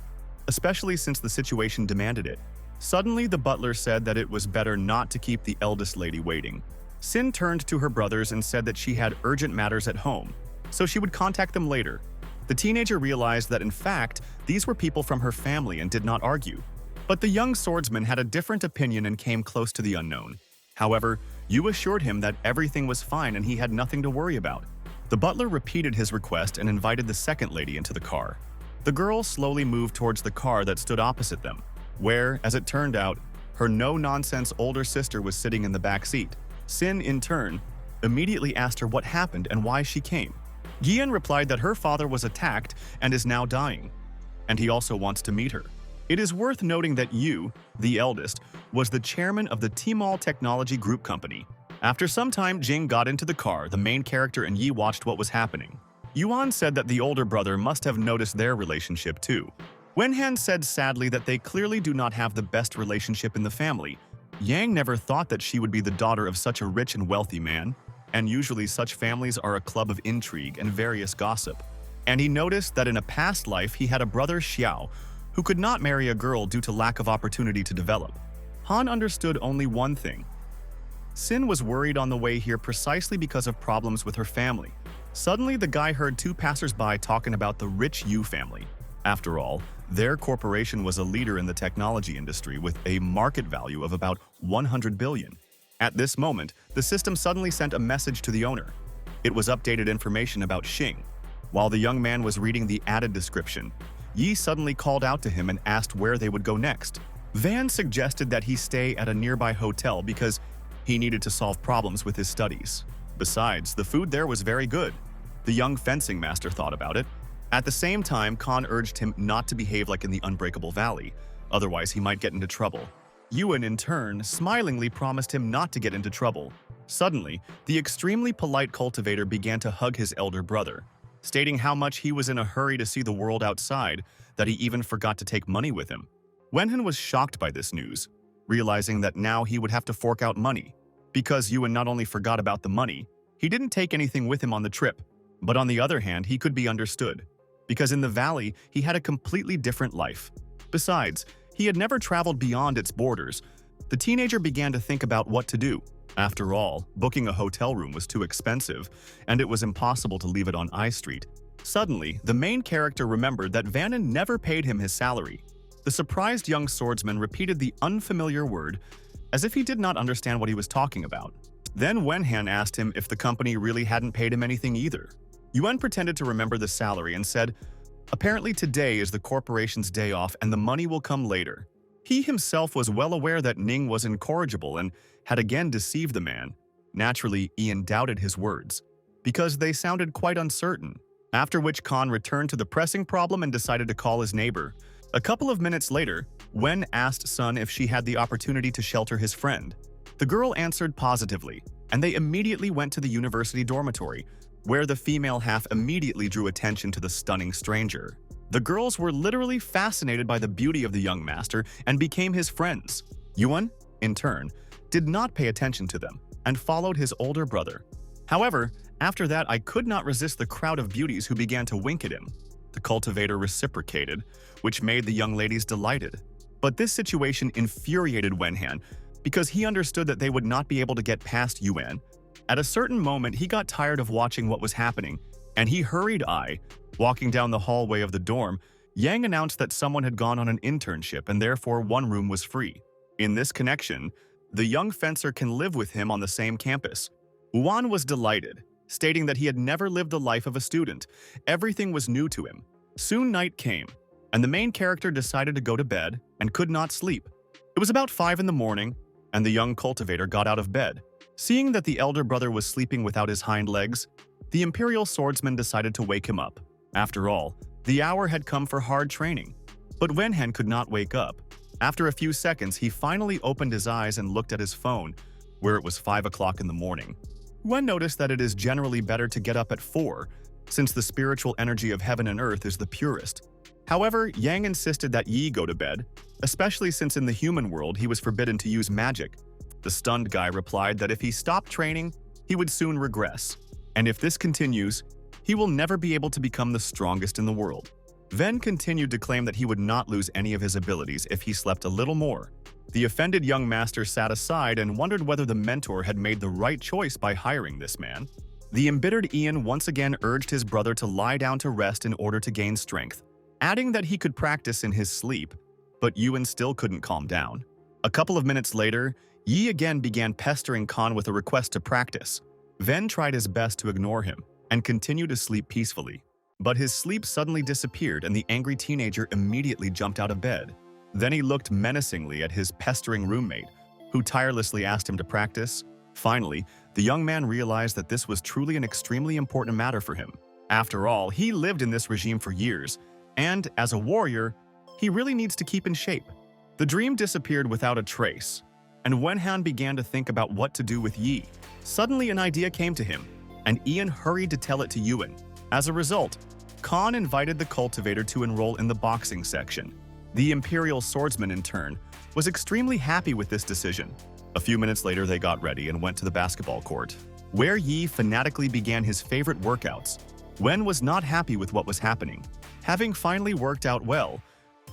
especially since the situation demanded it. Suddenly, the butler said that it was better not to keep the eldest lady waiting. Sin turned to her brothers and said that she had urgent matters at home, so she would contact them later. The teenager realized that in fact, these were people from her family and did not argue. But the young swordsman had a different opinion and came close to the unknown. However, Yu assured him that everything was fine and he had nothing to worry about. The butler repeated his request and invited the second lady into the car. The girl slowly moved towards the car that stood opposite them, where, as it turned out, her no-nonsense older sister was sitting in the back seat. Sin, in turn, immediately asked her what happened and why she came. Gian replied that her father was attacked and is now dying, and he also wants to meet her. It is worth noting that Yu, the eldest, was the chairman of the Tmall Technology Group Company. After some time, Jing got into the car. The main character and Yi watched what was happening. Yuan said that the older brother must have noticed their relationship too. Wenhan said sadly that they clearly do not have the best relationship in the family. Yang never thought that she would be the daughter of such a rich and wealthy man, and usually such families are a club of intrigue and various gossip. And he noticed that in a past life he had a brother Xiao, who could not marry a girl due to lack of opportunity to develop. Han understood only one thing. Sin was worried on the way here precisely because of problems with her family. Suddenly, the guy heard two passers-by talking about the rich Yu family. After all, their corporation was a leader in the technology industry with a market value of about 100 billion. At this moment, the system suddenly sent a message to the owner. It was updated information about Xing. While the young man was reading the added description, Yi suddenly called out to him and asked where they would go next. Van suggested that he stay at a nearby hotel because he needed to solve problems with his studies. Besides, the food there was very good. The young fencing master thought about it. At the same time, Khan urged him not to behave like in the Unbreakable Valley, otherwise he might get into trouble. Yuan, in turn, smilingly promised him not to get into trouble. Suddenly, the extremely polite cultivator began to hug his elder brother, stating how much he was in a hurry to see the world outside that he even forgot to take money with him. Wenhan was shocked by this news, realizing that now he would have to fork out money. Because Yuan not only forgot about the money, he didn't take anything with him on the trip. But on the other hand, he could be understood, because in the valley, he had a completely different life. Besides, he had never traveled beyond its borders. The teenager began to think about what to do. After all, booking a hotel room was too expensive, and it was impossible to leave it on I Street. Suddenly, the main character remembered that Vannon never paid him his salary. The surprised young swordsman repeated the unfamiliar word, as if he did not understand what he was talking about. Then Wenhan asked him if the company really hadn't paid him anything either. Yuan pretended to remember the salary and said, "Apparently today is the corporation's day off and the money will come later." He himself was well aware that Ning was incorrigible and had again deceived the man. Naturally, Ian doubted his words, because they sounded quite uncertain. After which Khan returned to the pressing problem and decided to call his neighbor. A couple of minutes later, Wen asked Sun if she had the opportunity to shelter his friend. The girl answered positively, and they immediately went to the university dormitory, where the female half immediately drew attention to the stunning stranger. The girls were literally fascinated by the beauty of the young master and became his friends. Yuan, in turn, did not pay attention to them and followed his older brother. However, after that, I could not resist the crowd of beauties who began to wink at him. The cultivator reciprocated, which made the young ladies delighted. But this situation infuriated Wenhan, because he understood that they would not be able to get past Yuan. At a certain moment, he got tired of watching what was happening, and he hurried walking down the hallway of the dorm. Yang announced that someone had gone on an internship and therefore one room was free. In this connection, the young fencer can live with him on the same campus. Yuan was delighted, stating that he had never lived the life of a student. Everything was new to him. Soon night came, and the main character decided to go to bed and could not sleep. It was about 5 in the morning, and the young cultivator got out of bed. Seeing that the elder brother was sleeping without his hind legs, the imperial swordsman decided to wake him up. After all, the hour had come for hard training. But Wenhan could not wake up. After a few seconds, he finally opened his eyes and looked at his phone, where it was 5 o'clock in the morning. Wen noticed that it is generally better to get up at 4, since the spiritual energy of heaven and earth is the purest. However, Yang insisted that Yi go to bed, especially since in the human world he was forbidden to use magic. The stunned guy replied that if he stopped training, he would soon regress, and if this continues, he will never be able to become the strongest in the world. Ven continued to claim that he would not lose any of his abilities if he slept a little more. The offended young master sat aside and wondered whether the mentor had made the right choice by hiring this man. The embittered Ian once again urged his brother to lie down to rest in order to gain strength, adding that he could practice in his sleep, but Yuan still couldn't calm down. A couple of minutes later, Yi again began pestering Khan with a request to practice. Ven tried his best to ignore him and continued to sleep peacefully. But his sleep suddenly disappeared and the angry teenager immediately jumped out of bed. Then he looked menacingly at his pestering roommate, who tirelessly asked him to practice. Finally, the young man realized that this was truly an extremely important matter for him. After all, he lived in this regime for years, and as a warrior, he really needs to keep in shape. The dream disappeared without a trace, and Wenhan began to think about what to do with Yi. Suddenly an idea came to him, and Ian hurried to tell it to Yuan. As a result, Khan invited the cultivator to enroll in the boxing section. The Imperial swordsman, in turn, was extremely happy with this decision. A few minutes later, they got ready and went to the basketball court, where Yi fanatically began his favorite workouts. Wen was not happy with what was happening. Having finally worked out well,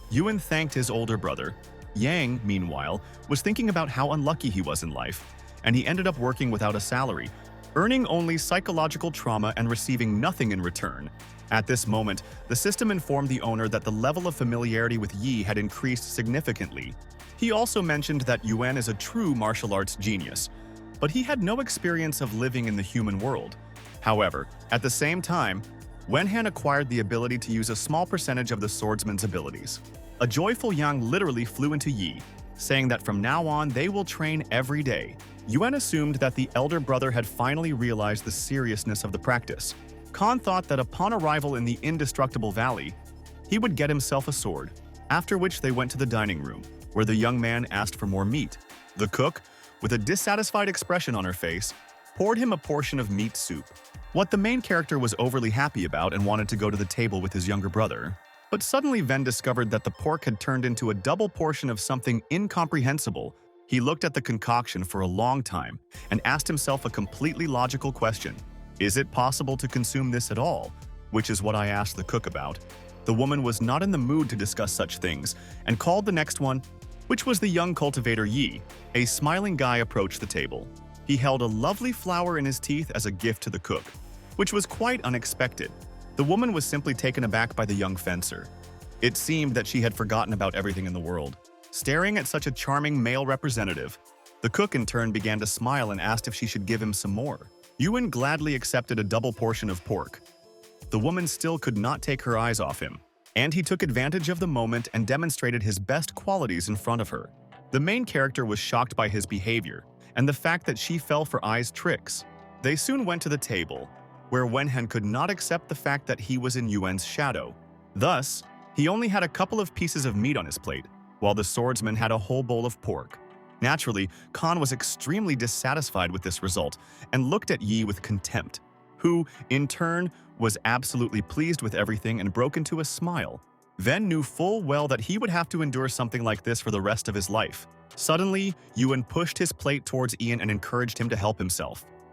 Yuan thanked his older brother. Yang, meanwhile, was thinking about how unlucky he was in life, and he ended up working without a salary, earning only psychological trauma and receiving nothing in return. At this moment, the system informed the owner that the level of familiarity with Yi had increased significantly. He also mentioned that Yuan is a true martial arts genius, but he had no experience of living in the human world. However, at the same time, Wenhan acquired the ability to use a small percentage of the swordsman's abilities. A joyful Yang literally flew into Yi, saying that from now on they will train every day. Yuan assumed that the elder brother had finally realized the seriousness of the practice. Khan thought that upon arrival in the indestructible valley, he would get himself a sword, after which they went to the dining room, where the young man asked for more meat. The cook, with a dissatisfied expression on her face, poured him a portion of meat soup, what the main character was overly happy about and wanted to go to the table with his younger brother. But suddenly Ven discovered that the pork had turned into a double portion of something incomprehensible. He looked at the concoction for a long time and asked himself a completely logical question. Is it possible to consume this at all? Which is what I asked the cook about. The woman was not in the mood to discuss such things and called the next one, which was the young cultivator Yi. A smiling guy approached the table. He held a lovely flower in his teeth as a gift to the cook, which was quite unexpected. The woman was simply taken aback by the young fencer. It seemed that she had forgotten about everything in the world. Staring at such a charming male representative, the cook in turn began to smile and asked if she should give him some more. Yuan gladly accepted a double portion of pork. The woman still could not take her eyes off him, and he took advantage of the moment and demonstrated his best qualities in front of her. The main character was shocked by his behavior and the fact that she fell for Ai's tricks. They soon went to the table, where Wenhan could not accept the fact that he was in Yuan's shadow. Thus, he only had a couple of pieces of meat on his plate, while the swordsman had a whole bowl of pork. Naturally, Khan was extremely dissatisfied with this result and looked at Yi with contempt, who, in turn, was absolutely pleased with everything and broke into a smile. Ven knew full well that he would have to endure something like this for the rest of his life. Suddenly, Yuan pushed his plate towards Ian and encouraged him to help himself.